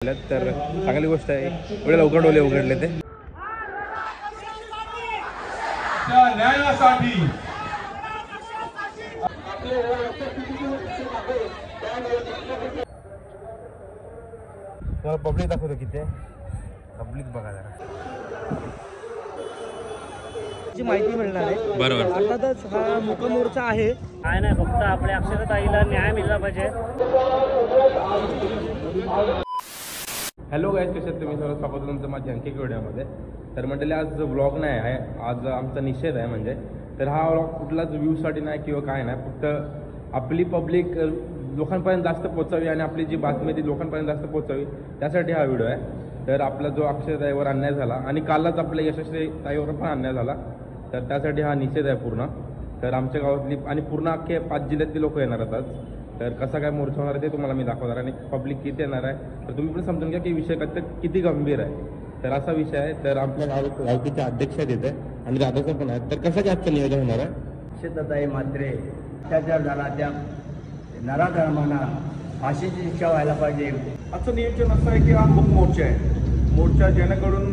तर चांगली गोष्ट आहे. एवढे लवकर डोले उघडले ते न्यायासाठी पब्लिक दाखवतो किती पब्लिक बघा जरा माहिती मिळणार आहे. बरोबर. अर्थातच हा मुकमोर्चा आहे. काय नाही, फक्त आपल्या अक्षरताईला न्याय मिळाला पाहिजे. हॅलो गाईज, कसे तुम्ही सर्व स्वागत तुमचं माझ्या आणखी व्हिडिओमध्ये. तर म्हटले आज व्लॉग नाही आहे, आज आमचा निषेध आहे. म्हणजे तर हा व्लॉग कुठलाच व्ह्यूसाठी नाही किंवा काय नाही, फक्त आपली पब्लिक लोकांपर्यंत जास्त पोचावी आणि आपली जी बातमी ती लोकांपर्यंत जास्त पोचावी त्यासाठी हा व्हिडिओ आहे. तर आपला जो अक्षरताईवर अन्याय झाला आणि कालच आपल्या यशस्वी ताईवर पण अन्याय झाला, तर त्यासाठी हा निषेध आहे पूर्ण. तर आमच्या गावातली आणि पूर्ण अख्खे 5 जिल्ह्यातली लोक येणार आहेत आज. तर कसा काय मोर्चा होणार आहे ते तुम्हाला मी दाखवणार आणि पब्लिक किती येणार आहे तर तुम्ही पण समजून घ्या की विषय किती गंभीर आहे. तर असा विषय आहे. तर आपल्या गावकीच्या अध्यक्ष येते आणि दादाचं पण आहे. तर कसं काय आजचं नियोजन होणार आहे? अक्षताताई मात्रे अत्याचार झाला त्या नराधमांना फाशीची शिक्षा व्हायला पाहिजे. आजचं नियोजन असं आहे की हा मूक मोर्चा आहे. मोर्चा जेणेकरून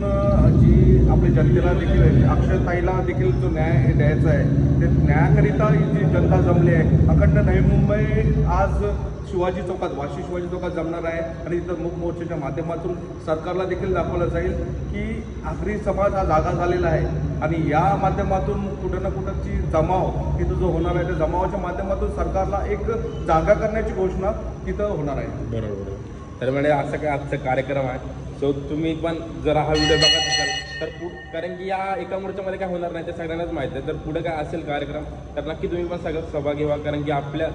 जी आपल्या जनतेला देखील अक्षताईला देखील जो न्याय द्यायचा आहे ते न्यायाकरिता जी जनता जमली आहे. अखंड नवी मुंबई आज शिवाजी चौकात वाशी शिवाजी चौकात जमणार आहे आणि तिथं मूक मोर्चाच्या माध्यमातून सरकारला देखील दाखवलं जाईल की आखरी समाज हा जागा झालेला आहे आणि या माध्यमातून कुठं ना कुठंची जमाव तिथं जो होणार आहे त्या जमावाच्या माध्यमातून सरकारला एक जागा करण्याची घोषणा तिथं होणार आहे. बरोबर. तर म्हणजे असं काय आजचा कार्यक्रम आहे. सो तुम्ही पण जर हा व्हिडिओ बघत असाल तर कारण की या एका मोर्चामध्ये काय होणार नाही ते सगळ्यांनाच माहीत आहे. तर पुढे काय असेल कार्यक्रम तर नक्की तुम्ही पण सगळं सहभागी व्हा. कारण की आपल्या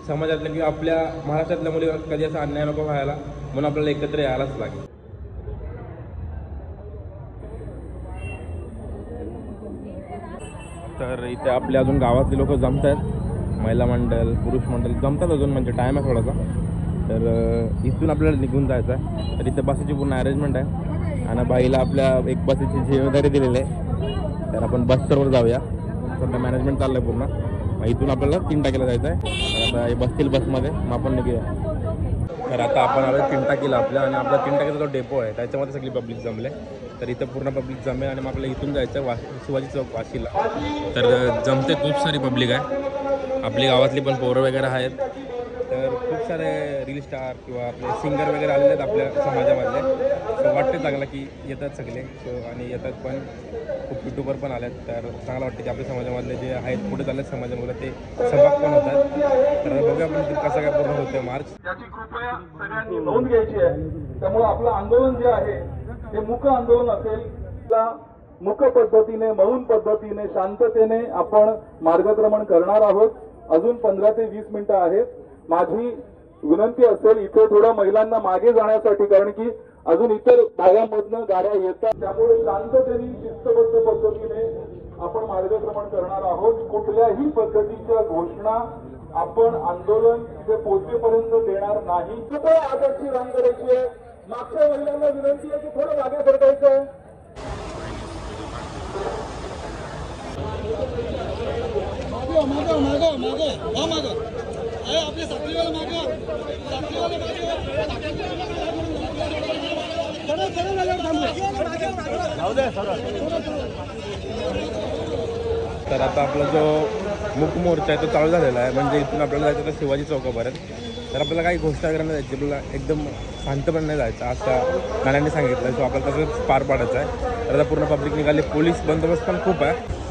समाजातल्या किंवा आपल्या महाराष्ट्रातल्या मुली कधी असा अन्याय नको व्हायला म्हणून आपल्याला एकत्र यायलाच लागेल. तर इथे आपल्या अजून गावातले लोक जमत आहेत, महिला मंडळ पुरुष मंडळ जमतात अजून, म्हणजे टाईम आहे थोडासा. तर इथून आपल्याला निघून जायचं आहे. तर इथे बसाची पूर्ण अरेंजमेंट आहे आणि बाईला आपल्या एक बसची जिम्मेदारी दिलेली आहे. तर आपण बसवर जाऊया. सध्या मॅनेजमेंट चाललं आहे पूर्ण. मग इथून आपल्याला 3 टाकीला जायचं आहे. आता हे बसतील बसमध्ये मग आपण निघूया. तर आता आपण आलो 3 टाकीला आपल्या आणि आपला 3 टाकीचा जो डेपो आहे त्याच्यामध्ये सगळी पब्लिक जमले. तर इथं पूर्ण पब्लिक जमेल आणि मग आपल्याला इथून जायचं आहे शिवाजी चौक वाशीला. तर जमते खूप सारी पब्लिक आहे. आपली गावातली पण पोरं वगैरे आहेत. तर खूप सारे रील स्टार किंवा आपले सिंगर वगैरे आलेले आहेत आपल्या समाजामधले. सो वाटते चांगलं की येतात सगळे. सो आणि येतात पण खूप यूट्यूबर पण आले आहेत. तर चांगलं वाटतं की आपल्या समाजामधले जे आहेत पुढे चालले समाजामध्ये ते सहभाग पण होतात. तर बघूया आपण कसं काय पूर्ण होतं मार्च. याची कृपया सगळ्यांनी नोंद घ्यायची आहे. त्यामुळे आपलं आंदोलन जे आहे ते मूक आंदोलन असेल. मूक पद्धतीने मौन पद्धतीने शांततेने आपण मार्गक्रमण करणार आहोत. अजून 15 ते 20 मिनिटं आहेत. माझी विनंती असेल इथे थोडं महिलांना मागे जाण्यासाठी, कारण की अजून इतर भागांमधनं गाड्या येतात. त्यामुळे शांततेने शिस्तबद्ध पद्धतीने आपण मार्गक्रमण करणार आहोत. कुठल्याही पद्धतीच्या घोषणा आपण आंदोलन तिथे पोहोचेपर्यंत देणार नाही. कृपया आदर्शी रांग करायची आहे. मागच्या महिलांना विनंती आहे की थोडं मागे सरकायचं आहे. आपले साखरीवाला मागं तर आता आपला जो मूक मोर्चा आहे तो चालू झालेला आहे. म्हणजे इथून आपल्याला जायचं तर शिवाजी चौकापर्यंत. तर आपल्याला काही घोषणा वगैरे नाही जायची, आपल्याला एकदम शांतपणे नाही जायचं असं मॅडमने सांगितलं. सो आपल्याला तसंच पार पाडायचं आहे. तर आता पूर्ण पब्लिक निघाली. पोलीस बंदोबस्त पण खूप आहे.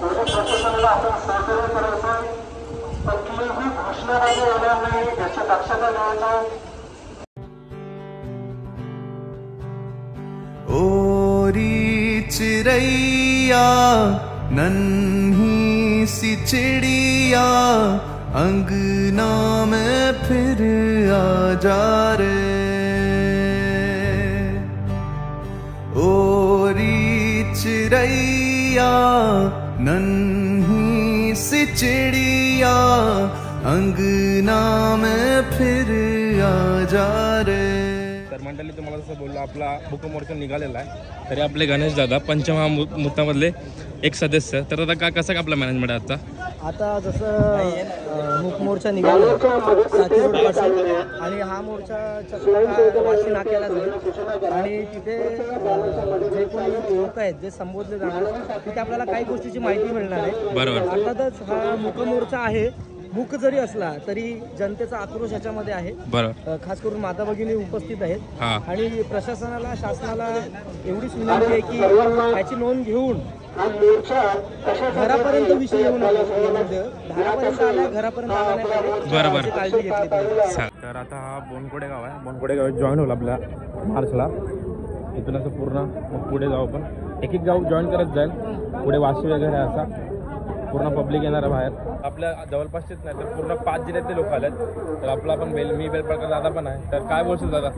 प्रशासनाला आपण सहकार्य करायचं. कुठलीही घोषणा नाही होणार नाही याची दक्षता घ्यायची. ओरी चिड़ैया नन्ही सी चिड़िया अंगना में फिर आ जा रे. ओरी चिड़ैया नन्ही सी चिड़िया अंगना में फिर आ जा रे. तर मंडळी तुम्हाला जसं बोललो आपला मूक मोर्चा निघालेला आहे. तरी आपले गणेश दादा पंचमहाभूतामधले एक सदस्य, तर आता कसं का आपला मॅनेजमेंट आहे आता? आता जसं मूक मोर्चा निघाला साती रोडपासून आणि हा मोर्चा चक्र वाशी नाक्याला जाईल आणि तिथे जे कोणी लोक आहेत जे संबोधले जाणार तिथे आपल्याला काही गोष्टीची माहिती मिळणार आहे. बरोबर. अर्थातच हा मूक मोर्चा आहे, मूक जरी असला तरी जनतेचा आक्रोश याच्यामध्ये आहे. बरोबर. खास करून माता भगिनी उपस्थित आहेत हा. आणि प्रशासनाला शासनाला एवढीच विनंती आहे की याची नोंद घेऊन घरापर्यंत विषय येऊन घरापर्यंत आल्या घरापर्यंत आला नाही पाहिजे. बरोबर. काळजी घेतली पाहिजे. तर आता हा बोनकोडे गाव आहे. बोनकोडे गाव जॉईन होईल आपल्या मार्चला. इथून असं पूर्ण मग पुढे जाऊ आपण. एक एक गाव जॉईन करत जाईल. पुढे वाशी वगैरे असा पूर्ण पब्लिक येणार आहे बाहेर. आपल्या जवळपासचेच नाही तर पूर्ण 5 जिल्ह्यातले लोक आलेत. तर आपला पण मी बेलपाडकर दादा पण आहे. तर काय बोलशील दादा?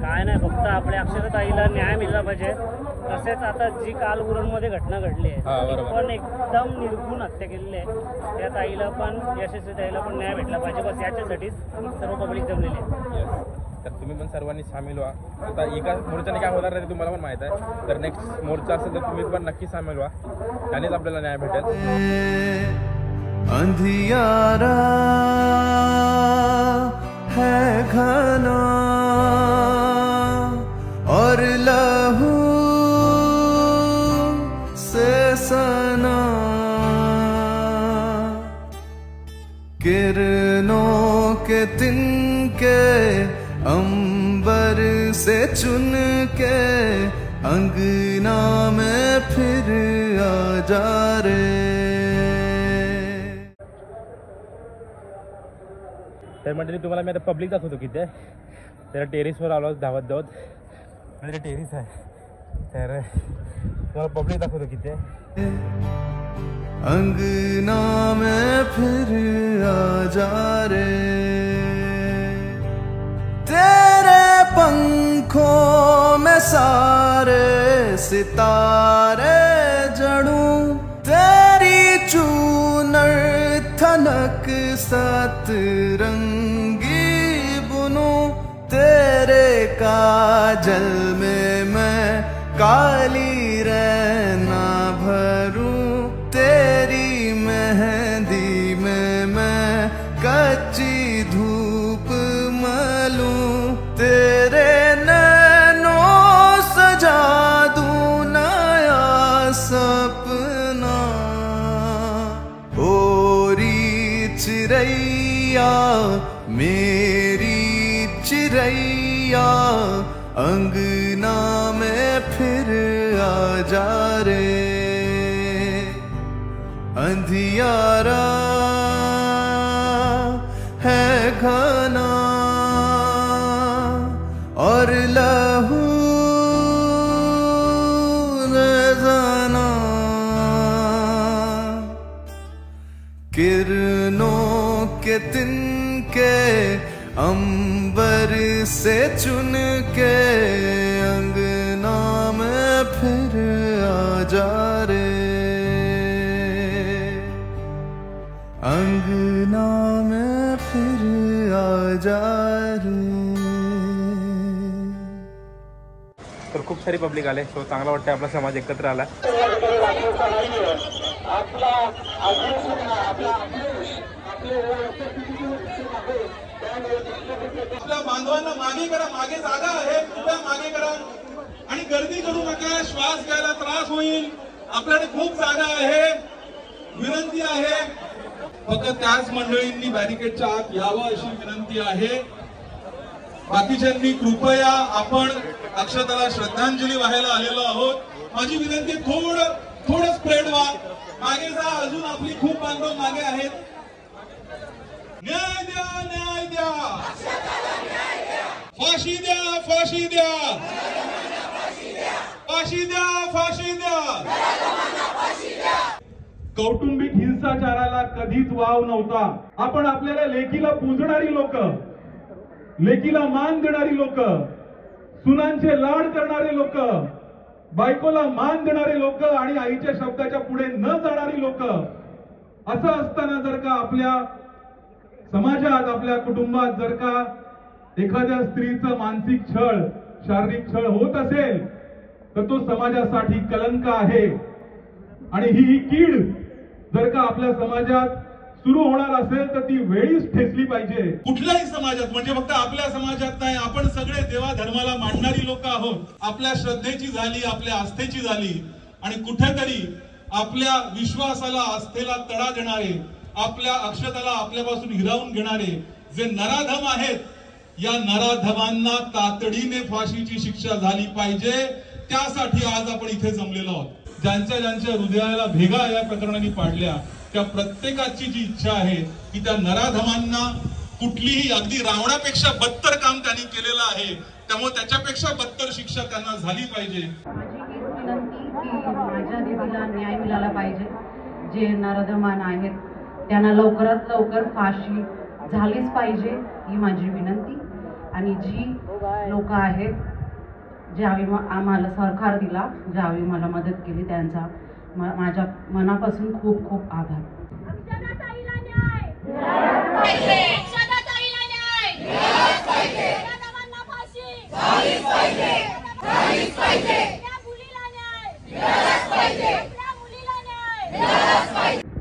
काय नाही, फक्त आपल्या अक्षरताईला न्याय मिळाला पाहिजे. तसेच आता जी काल उरणमध्ये घटना घडली आहे ती पण एकदम निर्घृण हत्या केलेली आहे. त्या ताईला पण यशस्वी ताईला पण न्याय भेटला पाहिजे. बस याच्यासाठीच सर्व पब्लिक जमलेली आहे. तर तुम्ही पण सर्वांनी सामील व्हा. आता एका मोर्चाने काय होणार नाही तुम्हाला पण माहीत आहे. तर नेक्स्ट मोर्चा असेल तर तुम्ही पण नक्की सामील व्हा. त्यानेच आपल्याला न्याय भेटेल. अंधियारा है घना और लहू से सना, किरणों के तिनके अंबर से चुन के अंगना में फिर आ जा रे. तर म्हणजे तुम्हाला मी आता पब्लिक दाखवतो किती आहे. त्याला टेरिसवर आलो धावत धावत. म्हणजे टेरिस आहे. तर तुम्हाला पब्लिक दाखवतो किती आहे. अंगना में फिर आ जा रे. तेरे पंखों में सारे सितारे जड़ूं, तेरी चूनर थनक सतरंगी बुनूं, तेरे काजल में मैं काली रहना भरूं, तेरी मेहंदी में मैं कच्ची धूप मलूं, तेरे नैनों सजा दूं नया सपना. ओरी चिरैया मेरी चिरैया अंगना में फिर आ जा रे. अंधियारा है घना और लहू नज़ाना, किरणों के तिनके अंबर से चुन के अंगना में फिर आ जा रे. अंगना में फिर आ जा रे. तर खूप सारी पब्लिक आले. सो चांगला वाटतं आपला समाज एकत्र आला. आपल्या बांधवांना मागे करा. मागे जागा आहे, कृपया मागे करा आणि गर्दी करू नका. श्वास घ्यायला त्रास होईल. आपल्याकडे खूप जागा आहे. विनंती आहे फक्त त्याच मंडळींनी बॅरिकेडच्या आत यावं अशी विनंती आहे. बाकीच्यांनी कृपया, आपण अक्षताला श्रद्धांजली वाहायला आलेलो आहोत. माझी विनंती थोडं स्प्रेड व्हा. मागे जा. अजून आपली खूप बांधव मागे आहेत. न्याय द्या, न्याय द्या. फाशी द्या, फाशी द्या. फाशी द्या, फाशी द्या. कौटुंबिक हिंसाचाराला कधीच वाव नव्हता. आपण आपल्याला लेकीला पूजणारी लोक, लेकीला मान देणारी लोक, सुनांचे लाड करणारे लोक, बायकोला मान देणारे लोक आणि आईच्या शब्दाच्या पुढे न जाणारी लोक, असं असताना जर का आपल्या समाजात, आपल्या कुटुंबात जर का एखाद्या स्त्रीचं मानसिक छळ, शारीरिक छळ होत असेल तर तो समाजासाठी कलंक आहे. आणि ही कीड जर का आपल्या समाजात सुरू होणार असेल तर ती वेळीच ठेचली पाहिजे. कुठल्याही समाजात, म्हणजे फक्त आपल्या समाजात नाही, आपण सगळे देवा धर्माला मानणारी लोक आहोत. आपल्या श्रद्धेची झाली, आपल्या आस्थेची झाली आणि कुठेतरी आपल्या विश्वासाला, आस्थेला तडा देणारे, आपल्या अक्षताला आपल्यापासून हिरावून घेणारे जे नराधम आहेत, या नराधमांना तातडीने फाशीची शिक्षा झाली पाहिजे. त्यासाठी आज आपण इथे जमलेलो आहोत. ज्यांच्या ज्यांच्या हृदयाला भेगा या प्रकरणाने पाडल्या, त्या प्रत्येकाची जी इच्छा आहे की त्या नराधमांना कुठलीही, अगदी रावणापेक्षा बदतर काम त्यांनी केलेलं आहे, त्यामुळे त्याच्यापेक्षा बदतर शिक्षा त्यांना झाली पाहिजे. माझी हीच विनंती की माझ्या दीदीला न्याय मिळाला पाहिजे. जे नराधमान आहेत त्यांना लवकरात लवकर फाशी झालीच पाहिजे, ही माझी विनंती. आणि जी लोक आहेत ज्यावेळी आम्हाला सहकार दिला, ज्यावेळी मला मदत केली, त्यांचा माझ्या मनापासून खूप खूप आभार.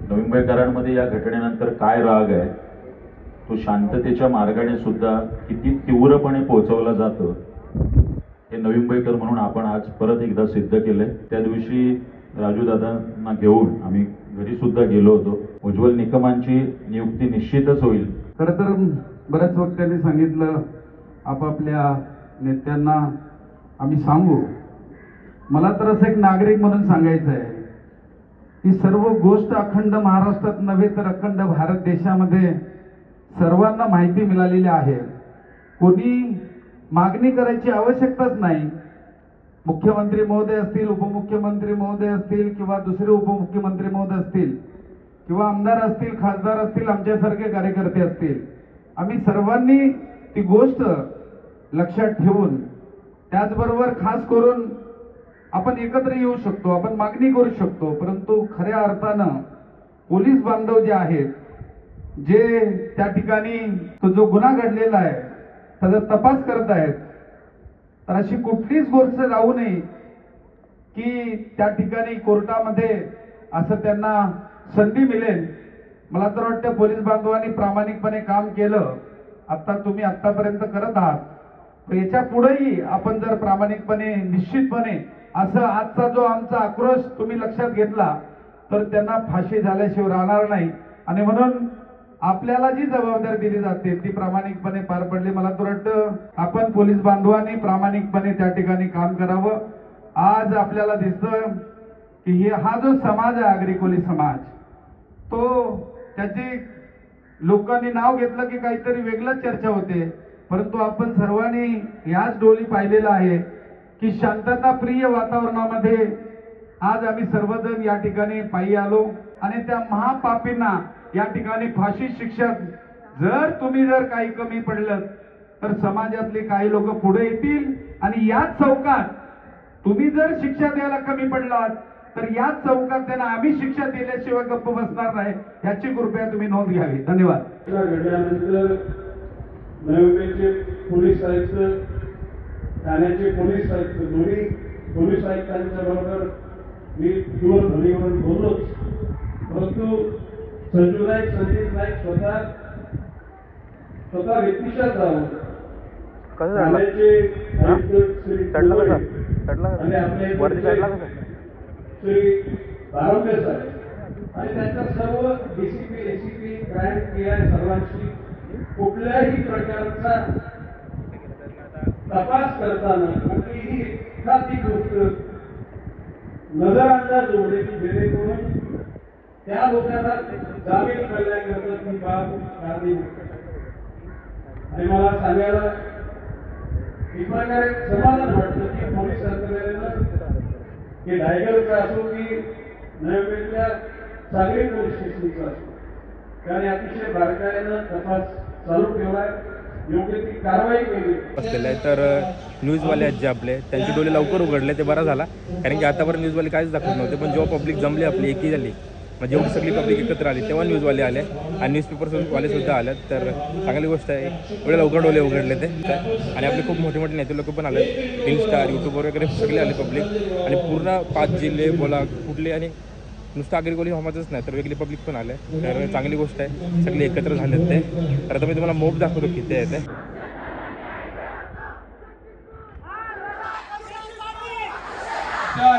नवी मुंबईकरांमध्ये या घटनेनंतर काय राग आहे, तो शांततेच्या मार्गाने सुद्धा किती तीव्रपणे पोहोचवला जातो, हे नवी मुंबईकर म्हणून आपण आज परत एकदा सिद्ध केलंय. त्या दिवशी राजू दादांना घेऊन आम्ही घरी सुद्धा गेलो होतो. उज्ज्वल निकमांची नियुक्ती निश्चितच होईल. खरं तर बऱ्याच वक्त्यांनी सांगितलं, आपापल्या नेत्यांना आम्ही सांगू. मला तर असं एक नागरिक म्हणून सांगायचं आहे ही सर्व गोष्ट अखंड महाराष्ट्रात नव्हे तर अखंड भारत देशामध्ये सर्वांना माहिती मिळालेली आहे. कोणी मागणी करायची आवश्यकताच नाही. मुख्यमंत्री महोदय असतील, उपमुख्यमंत्री महोदय असतील किंवा दुसरे उपमुख्यमंत्री महोदय असतील किंवा आमदार असतील, खासदार असतील, आमच्यासारखे कार्यकर्ते असतील, आम्ही सर्वांनी ती गोष्ट लक्षात ठेवून त्याचबरोबर खास करून आपण एकत्र येऊ शकतो, आपण मागणी करू शकतो. परंतु खऱ्या अर्थानं पोलीस बांधव जे आहेत, जे त्या ठिकाणी तो जो गुन्हा घडलेला आहे त्याचा तपास करत आहेत, तर अशी कुठलीच गोष्ट राहू नये की त्या ठिकाणी कोर्टामध्ये असं त्यांना संधी मिळेल. मला तर वाटतं पोलीस बांधवांनी प्रामाणिकपणे काम केलं. आता तुम्ही आतापर्यंत करत आहात, तर याच्या पुढेही आपण जर प्रामाणिकपणे, निश्चितपणे असं आजचा जो आमचा आक्रोश तुम्ही लक्षात घेतला तर त्यांना फाशी झाल्याशिवाय राहणार नाही. आणि म्हणून आपल्याला जी जबाबदारी दिली जाते ती प्रामाणिकपणे पार पडली. मला तर वाटतं आपण पोलीस बांधवांनी प्रामाणिकपणे त्या ठिकाणी काम करावं. आज आपल्याला दिसतं की हा जो समाज आहे, आगरी कोळी समाज, तो त्याची लोकांनी नाव घेतलं की काहीतरी वेगळंच चर्चा होते. परंतु आपण सर्वांनी याच डोळी पाहिलेलं आहे की शांतता प्रिय वातावरणामध्ये आज आम्ही सर्वजण या ठिकाणी पायी आलो आणि त्या महापापींना या ठिकाणी फाशी शिक्षा, जर तुम्ही जर काही कमी पडलं तर समाजातले काही लोक पुढे येतील आणि याच चौकात तुम्ही जर शिक्षा द्यायला कमी पडलात तर याच चौकात त्यांना आम्ही शिक्षा दिल्याशिवाय गप्प बसणार नाही, याची कृपया तुम्ही नोंद घ्यावी. धन्यवाद. घडल्यानंतर नवी मुंबईचे पोलीस आयुक्त, ठाण्याचे पोलीस आयुक्त, दोन्ही पोलीस आयुक्तांच्या बरोबर मी दूरध्वनीवरून बोललोच. परंतु संजू नाईक, संदीप नाईक स्वतः व्यक्तिशः जाऊन ठाण्याचे आयुक्त श्री आणि आपले श्री बारंबे साहेब आणि त्यांच्या सर्व डीसीपी, एसीपी, क्राईम पीआय सर्वांशी कुठल्याही प्रकारचा तपास करताना कुठलीही एखादी गोष्ट नजरअंदाज होणे की जेणेकरून त्या लोकांना जामीन करण्याकरता ती बाब कारणीभूत. आणि मला सांगायला एक प्रकारे समाधान वाटतं की पोलीस यंत्रणेनं हे रायगडचं असो की नवी सागरी पोलीस स्टेशनचं असो, त्याने अतिशय बारकाईनं तपास चालू ठेवलाय, योग्य ती कारवाई केली. असलेलं आहे. तर न्यूजवाले आहेत जे आपले, त्यांचे डोळे लवकर उघडले, ते बरं झाला. कारण की आतापर्यंत न्यूजवाले काहीच दाखवत नव्हते, पण जेव्हा पब्लिक जमली आपली, एकी झाली, म्हणजे एवढी सगळी पब्लिक एकत्र आली, तेव्हा न्यूजवाले आले आणि न्यूजपेपरवाले सुद्धा आले. तर चांगली गोष्ट आहे, एवढे लवकर डोळे उघडले ते. आणि आपले खूप मोठे मोठे नेते लोक पण आले, रील स्टार, यूट्यूबर वगैरे सगळे आले पब्लिक. आणि पूर्ण 5 जिल्हे बोला कुठले आणि नुसतं आगरी कोळी समाजच नाही तर वेगळी पब्लिक पण आले, तर चांगली गोष्ट आहे, सगळे एकत्र झालेत ते. तर आता मी तुम्हाला मोब दाखवतो किती आहे ते.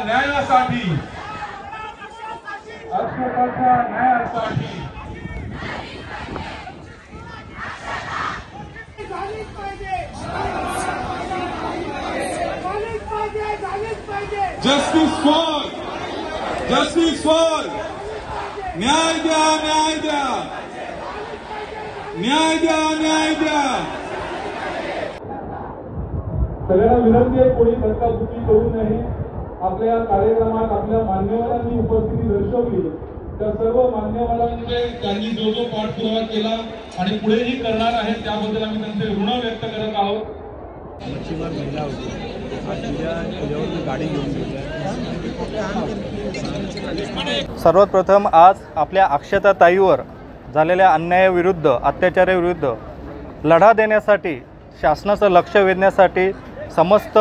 न्यायासाठी, अस्पतालच्या न्यायासाठी जस्टिस फॉर, जस्टिस फॉर, न्याय द्या, न्याय द्या, न्याय द्या, न्याय द्या. सगळ्यांना विनंती आहे, कोणी धक्काबुक्की करू नये. आपल्या कार्यक्रमात आपल्या मान्यवरांनी उपस्थिती दर्शवली, त्या सर्व मान्यवरांचे त्यांनी जो जो पाठपुरावा केला आणि पुढेही करणार आहेत त्याबद्दल आम्ही त्यांचे ऋण व्यक्त करत आहोत. मच्छीमार महिला होती, त्याच्यावर गाडी घेऊन गेली. सर्वप्रथम आज आपल्या अक्षताताईवर झालेल्या अन्यायाविरुद्ध, अत्याचाराविरुद्ध लढा देण्यासाठी, शासनाचं लक्ष वेधण्यासाठी समस्त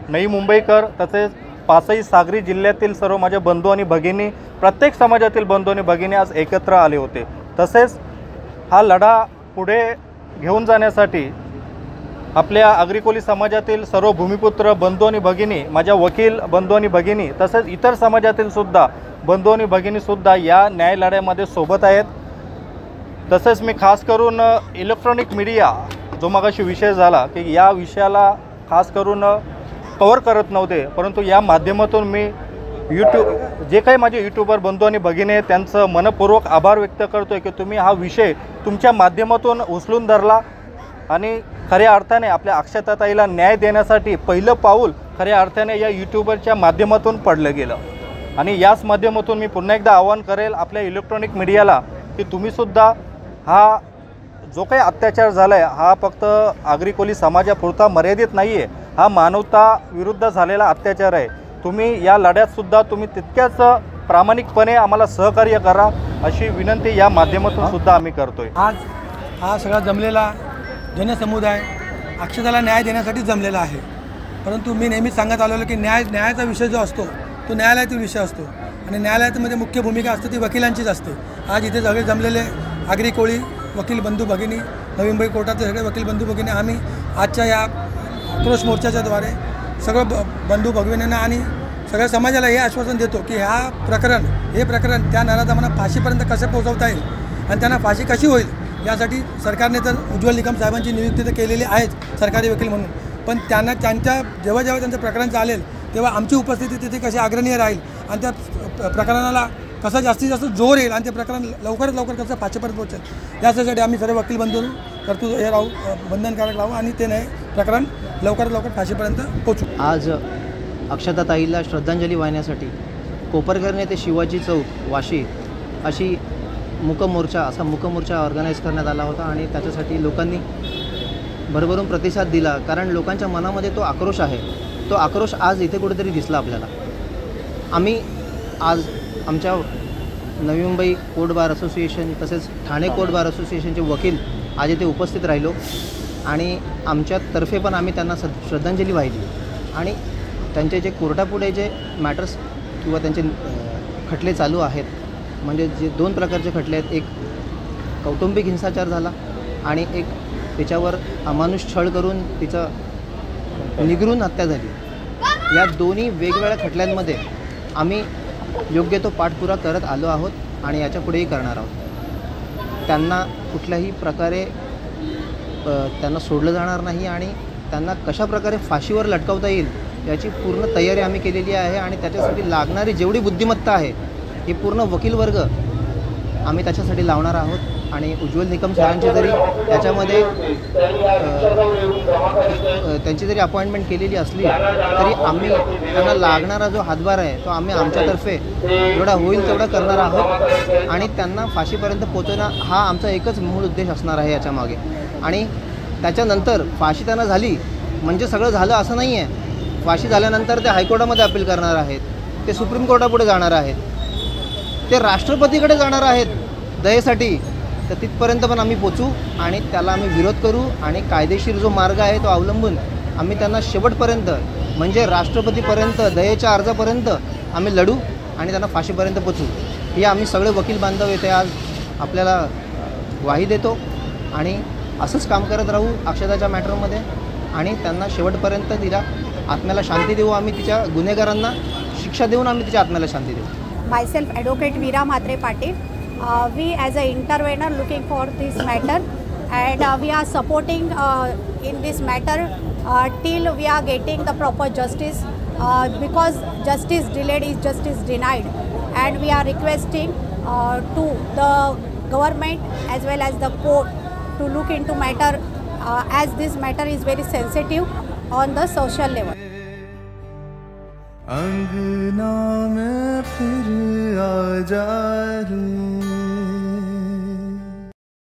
नवी मुंबईकर तसेच पाचही सागरी जिल्ह्यातील सर्व माझे बंधू आणि भगिनी, प्रत्येक समाजातील बंधू आणि भगिनी आज एकत्र आले होते. तसेच हा लढा पुढे घेऊन जाण्यासाठी आपल्या आगरी कोळी समाजातील सर्व भूमिपुत्र बंधू आणि भगिनी, माझ्या वकील बंधू आणि भगिनी तसेच इतर समाजातील सुद्धा बंधू आणि भगिनीसुद्धा या न्याय लढ्यामध्ये सोबत आहेत. तसेच मी खास करून इलेक्ट्रॉनिक मीडिया जो मगाशी विषय झाला की या विषयाला खास करून कव्हर करत नव्हते, परंतु या माध्यमातून मी जे काही माझे यूट्यूबर बंधू आणि भगिनी आहेत त्यांचं मनपूर्वक आभार व्यक्त करतो आहे की तुम्ही हा विषय तुमच्या माध्यमातून उचलून धरला आणि खऱ्या अर्थाने आपल्या अक्षताताईला न्याय देण्यासाठी पहिलं पाऊल खऱ्या अर्थाने या यूट्यूबरच्या माध्यमातून पडलं गेलं. आणि याच माध्यमातून मी पुन्हा एकदा आवाहन करेल आपल्या इलेक्ट्रॉनिक मीडियाला की तुम्हीसुद्धा हा जो काही अत्याचार झाला आहे हा फक्त आगरी कोळी समाजापुरता मर्यादित नाही आहे, हा मानवता विरुद्ध झालेला अत्याचार आहे. तुम्ही या लढ्यातसुद्धा तुम्ही तितक्याच प्रामाणिकपणे आम्हाला सहकार्य करा अशी विनंती या माध्यमातून सुद्धा आम्ही करतोय. आज हा सगळा जमलेला जनसमुदाय अक्षताला न्याय देण्यासाठी जमलेला आहे. परंतु मी नेहमीच सांगत आलेलो की न्यायाचा विषय जो असतो तो न्यायालयातील विषय असतो आणि न्यायालयामध्ये मुख्य भूमिका असते ती वकिलांचीच असते. आज इथे सगळे जमलेले आगरी कोळी वकील बंधू भगिनी, नवी मुंबई कोर्टाचे सगळे वकील बंधू भगिनी, आम्ही आजच्या या आक्रोश मोर्चाच्याद्वारे सगळं बंधू भगिनींना आणि सगळ्या समाजाला हे आश्वासन देतो की हे प्रकरण त्या नराधमांना फाशीपर्यंत कसं पोहोचवता येईल आणि त्यांना फाशी कशी होईल यासाठी सरकारने तर उज्ज्वल निकम साहेबांची नियुक्ती तर केलेली आहेच सरकारी वकील म्हणून, पण त्यांना जेव्हा त्यांचं प्रकरण चालेल तेव्हा आमची उपस्थिती तिथे कशी आग्रहीय राहील आणि त्या प्रकरणाला कसं जास्तीत जास्त जोर येईल आणि ते प्रकरण लवकरात लवकर कसं फाशीपर्यंत पोहोचेल यासाठी आम्ही सर्व वकील बंधू करतो हे राहू बंधनकारक राहू आणि ते नाही प्रकरण लवकरात लवकर फाशीपर्यंत पोहोचू. आज अक्षताताईला श्रद्धांजली वाहण्यासाठी कोपरखैरणे ते शिवाजी चौक वाशी अशी मूकमोर्चा ऑर्गनाईज करण्यात आला होता आणि त्याच्यासाठी लोकांनी भरभरून प्रतिसाद दिला. कारण लोकांच्या मनामध्ये तो आक्रोश आहे, तो आक्रोश आज इथे कुठेतरी दिसला आपल्याला. आम्ही आज आमच्या Navi Mumbai court bar association तसेच ठाणे कोर्ट बार असोसिएशनचे वकील आज इथे उपस्थित राहिलो आणि आमच्यातर्फे पण आम्ही त्यांना श्रद्धांजली वाहिली आणि त्यांचे जे कोर्टापुढे जे मॅटर्स किंवा त्यांचे खटले चालू आहेत, म्हणजे जे दोन प्रकारचे खटले आहेत, एक कौटुंबिक हिंसाचार झाला आणि एक तिच्यावर अमानुष छळ करून तिचं निगरून हत्या झाली. या दोन्ही वेगवेगळ्या खटल्यांमध्ये आम्ही योग्य तो पाठपुरा करत आलो आहोत आणि याच्या पुढेही करणार आहोत. त्यांना कुठल्याही प्रकारे त्यांना सोडलं जाणार नाही आणि त्यांना कशा प्रकारे फाशीवर लटकवता येईल याची पूर्ण तयारी आम्ही केलेली आहे आणि त्याच्यासाठी लागणारी जेवढी बुद्धिमत्ता आहे ही पूर्ण वकील वर्ग आम्ही त्याच्यासाठी लावणार आहोत. आणि उज्ज्वल निकम सरांची जरी त्याच्यामध्ये त्यांची जरी अपॉइंटमेंट केलेली असली तरी आम्ही त्यांना लागणारा जो हातभार आहे तो आम्ही आमच्यातर्फे जेवढा होईल तेवढा करणार आहोत आणि त्यांना फाशीपर्यंत पोहोचवणं हा आमचा एकच मूळ उद्देश असणार आहे याच्यामागे. आणि त्याच्यानंतर फाशी त्यांना झाली म्हणजे सगळं झालं असं नाही आहे. फाशी झाल्यानंतर ते हायकोर्टामध्ये अपील करणार आहेत, ते सुप्रीम कोर्टापुढे जाणार आहेत, ते राष्ट्रपतीकडे जाणार आहेत दयेसाठी. तर तिथपर्यंत पण आम्ही पोचू आणि त्याला आम्ही विरोध करू आणि कायदेशीर जो मार्ग आहे तो अवलंबून आम्ही त्यांना शेवटपर्यंत म्हणजे राष्ट्रपतीपर्यंत दयेच्या अर्जापर्यंत आम्ही लढू आणि त्यांना फाशीपर्यंत पोचवू, ही आम्ही सगळे वकील बांधव येथे आज आपल्याला ग्वाही देतो आणि असंच काम करत राहू अक्षताच्या मॅटरमध्ये आणि त्यांना शेवटपर्यंत तिला आत्म्याला शांती देऊ. आम्ही तिच्या गुन्हेगारांना शिक्षा देऊन आम्ही तिच्या आत्म्याला शांती देऊ. Myself, Advocate Veera Mhatre Patil. We as an intervener looking for this matter, and we are supporting in this matter till we are getting the proper justice, because justice delayed is justice denied, and we are requesting to the government as well as the court to look into matter, as this matter is very sensitive on the social level. अंगना में फिर आ जा रे।